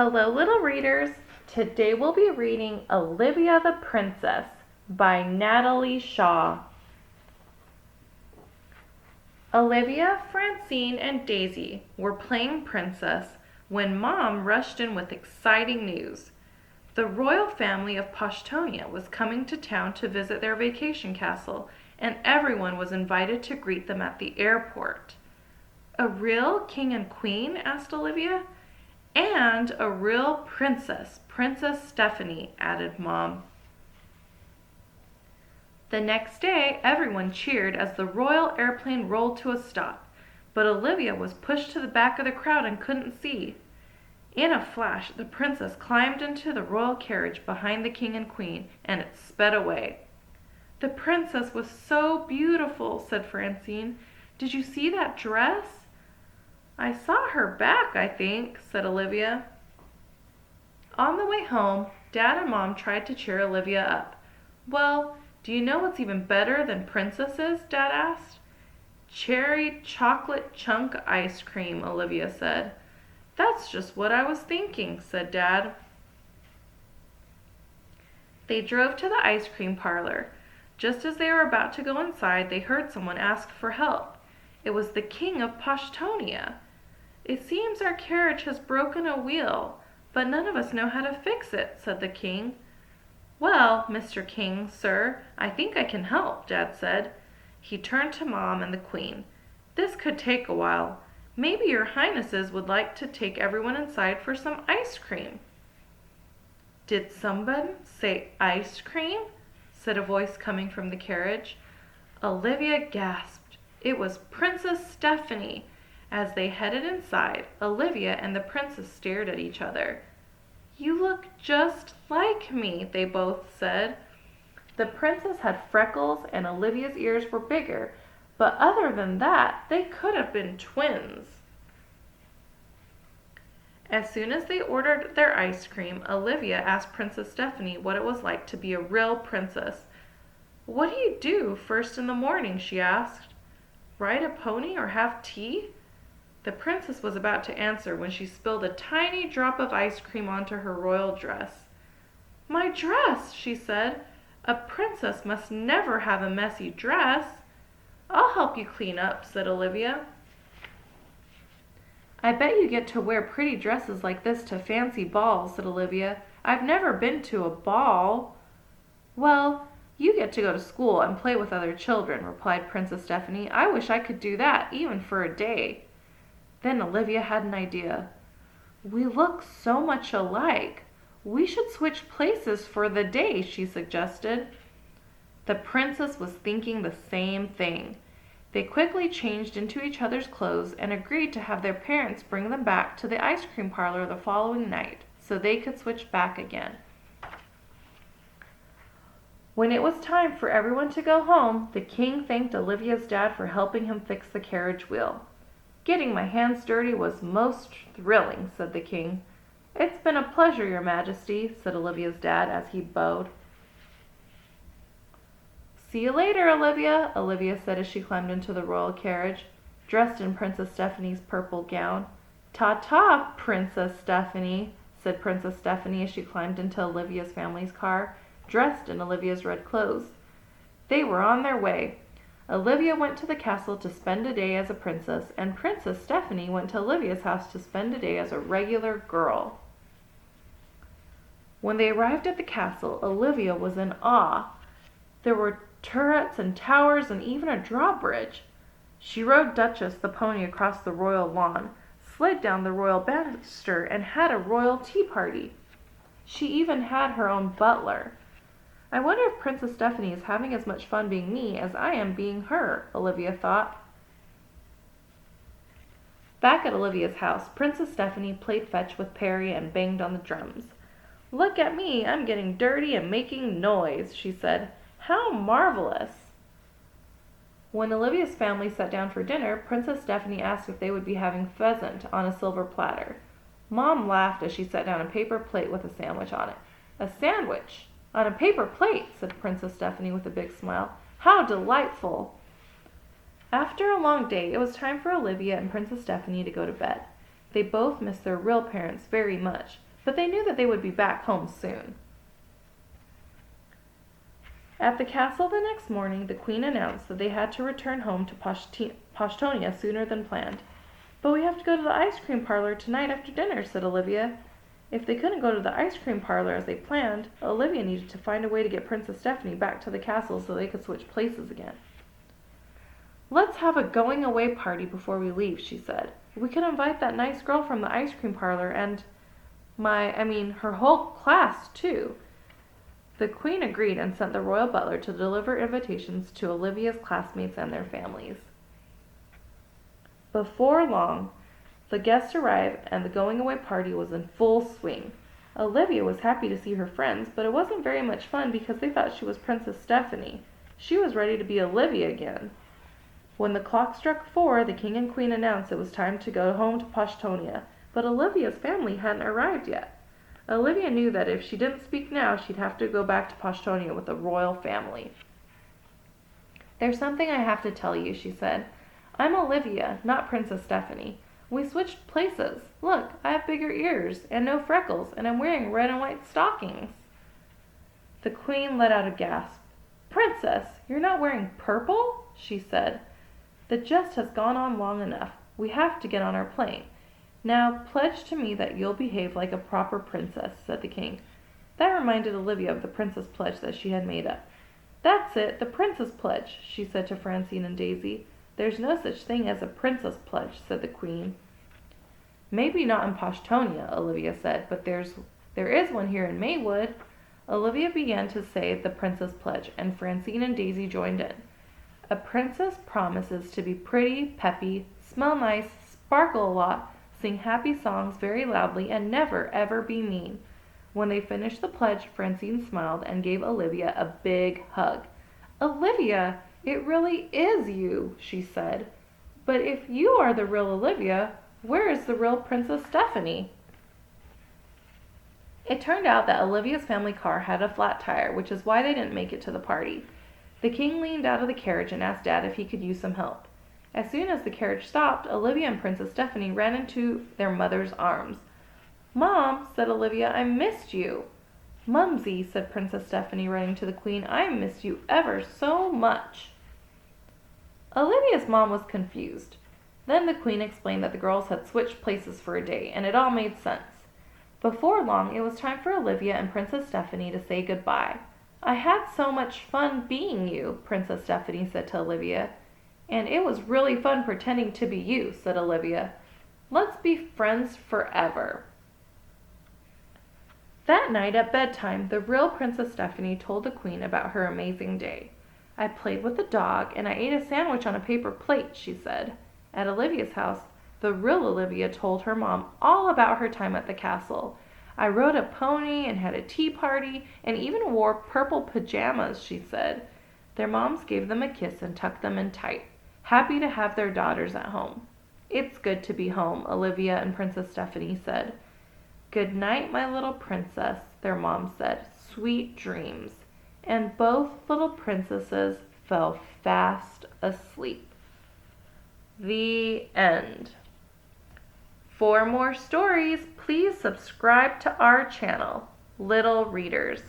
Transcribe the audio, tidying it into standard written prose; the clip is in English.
Hello, little readers. Today we'll be reading Olivia the Princess by Natalie Shaw. Olivia, Francine, and Daisy were playing princess when Mom rushed in with exciting news. The royal family of Pashtonia was coming to town to visit their vacation castle, and everyone was invited to greet them at the airport. A real king and queen? Asked Olivia. And a real princess, Princess Stephanie, added Mom. The next day, everyone cheered as the royal airplane rolled to a stop, but Olivia was pushed to the back of the crowd and couldn't see. In a flash, the princess climbed into the royal carriage behind the king and queen, and it sped away. The princess was so beautiful, said Francine. Did you see that dress? I saw her back, I think, said Olivia. On the way home, Dad and Mom tried to cheer Olivia up. Well, do you know what's even better than princesses? Dad asked. Cherry chocolate chunk ice cream, Olivia said. That's just what I was thinking, said Dad. They drove to the ice cream parlor. Just as they were about to go inside, they heard someone ask for help. It was the king of Pashtonia. It seems our carriage has broken a wheel, but none of us know how to fix it, said the king. Well, Mr. King, sir, I think I can help, Dad said. He turned to Mom and the Queen. This could take a while. Maybe your highnesses would like to take everyone inside for some ice cream. Did someone say ice cream? Said a voice coming from the carriage. Olivia gasped. It was Princess Stephanie. As they headed inside, Olivia and the princess stared at each other. You look just like me, they both said. The princess had freckles and Olivia's ears were bigger, but other than that, they could have been twins. As soon as they ordered their ice cream, Olivia asked Princess Stephanie what it was like to be a real princess. What do you do first in the morning? She asked. Ride a pony or have tea? The princess was about to answer when she spilled a tiny drop of ice cream onto her royal dress. My dress, she said. A princess must never have a messy dress. I'll help you clean up, said Olivia. I bet you get to wear pretty dresses like this to fancy balls, said Olivia. I've never been to a ball. Well, you get to go to school and play with other children, replied Princess Stephanie. I wish I could do that, even for a day. Then Olivia had an idea. We look so much alike. We should switch places for the day, she suggested. The princess was thinking the same thing. They quickly changed into each other's clothes and agreed to have their parents bring them back to the ice cream parlor the following night so they could switch back again. When it was time for everyone to go home, the king thanked Olivia's dad for helping him fix the carriage wheel. Getting my hands dirty was most thrilling, said the king. It's been a pleasure, your majesty, said Olivia's dad as he bowed. See you later, Olivia, Olivia said as she climbed into the royal carriage, dressed in Princess Stephanie's purple gown. Ta-ta, Princess Stephanie, said Princess Stephanie as she climbed into Olivia's family's car, dressed in Olivia's red clothes. They were on their way. Olivia went to the castle to spend a day as a princess, and Princess Stephanie went to Olivia's house to spend a day as a regular girl. When they arrived at the castle, Olivia was in awe. There were turrets and towers and even a drawbridge. She rode Duchess the pony across the royal lawn, slid down the royal banister, and had a royal tea party. She even had her own butler. I wonder if Princess Stephanie is having as much fun being me as I am being her, Olivia thought. Back at Olivia's house, Princess Stephanie played fetch with Perry and banged on the drums. Look at me, I'm getting dirty and making noise, she said. How marvelous! When Olivia's family sat down for dinner, Princess Stephanie asked if they would be having pheasant on a silver platter. Mom laughed as she set down a paper plate with a sandwich on it. A sandwich! On a paper plate, said Princess Stephanie with a big smile. How delightful! After a long day, it was time for Olivia and Princess Stephanie to go to bed. They both missed their real parents very much, but they knew that they would be back home soon. At the castle the next morning, the queen announced that they had to return home to Pashtonia sooner than planned. "But we have to go to the ice cream parlor tonight after dinner," said Olivia. If they couldn't go to the ice cream parlor as they planned, Olivia needed to find a way to get Princess Stephanie back to the castle so they could switch places again. "Let's have a going-away party before we leave," she said. "We could invite that nice girl from the ice cream parlor and her whole class, too." The queen agreed and sent the royal butler to deliver invitations to Olivia's classmates and their families. Before long, the guests arrived and the going-away party was in full swing. Olivia was happy to see her friends, but it wasn't very much fun because they thought she was Princess Stephanie. She was ready to be Olivia again. When the clock struck 4, the king and queen announced it was time to go home to Pashtonia, but Olivia's family hadn't arrived yet. Olivia knew that if she didn't speak now, she'd have to go back to Pashtonia with the royal family. "There's something I have to tell you," she said. "I'm Olivia, not Princess Stephanie. We switched places. Look, I have bigger ears and no freckles, and I'm wearing red and white stockings." The queen let out a gasp. "Princess, you're not wearing purple?" she said. "The jest has gone on long enough. We have to get on our plane. Now, pledge to me that you'll behave like a proper princess," said the king. That reminded Olivia of the princess pledge that she had made up. "That's it, the princess pledge," she said to Francine and Daisy. "There's no such thing as a princess pledge," said the queen. "Maybe not in Pashtonia," Olivia said, "but there is one here in Maywood." Olivia began to say the princess pledge, and Francine and Daisy joined in. "A princess promises to be pretty, peppy, smell nice, sparkle a lot, sing happy songs very loudly, and never, ever be mean." When they finished the pledge, Francine smiled and gave Olivia a big hug. "Olivia, it really is you," she said. "But if you are the real Olivia, where is the real Princess Stephanie?" It turned out that Olivia's family car had a flat tire, which is why they didn't make it to the party. The king leaned out of the carriage and asked Dad if he could use some help. As soon as the carriage stopped, Olivia and Princess Stephanie ran into their mother's arms. "Mom," said Olivia, "I missed you." "Mumsy," said Princess Stephanie, running to the queen, "I missed you ever so much." Olivia's mom was confused. Then the queen explained that the girls had switched places for a day, and it all made sense. Before long, it was time for Olivia and Princess Stephanie to say goodbye. "I had so much fun being you," Princess Stephanie said to Olivia. "And it was really fun pretending to be you," said Olivia. "Let's be friends forever." That night at bedtime, the real Princess Stephanie told the queen about her amazing day. "I played with the dog, and I ate a sandwich on a paper plate," she said. At Olivia's house, the real Olivia told her mom all about her time at the castle. "I rode a pony and had a tea party and even wore purple pajamas," she said. Their moms gave them a kiss and tucked them in tight, happy to have their daughters at home. "It's good to be home," Olivia and Princess Stephanie said. "Good night, my little princess," their mom said. "Sweet dreams." And both little princesses fell fast asleep. The end. For more stories, please subscribe to our channel, Little Readers.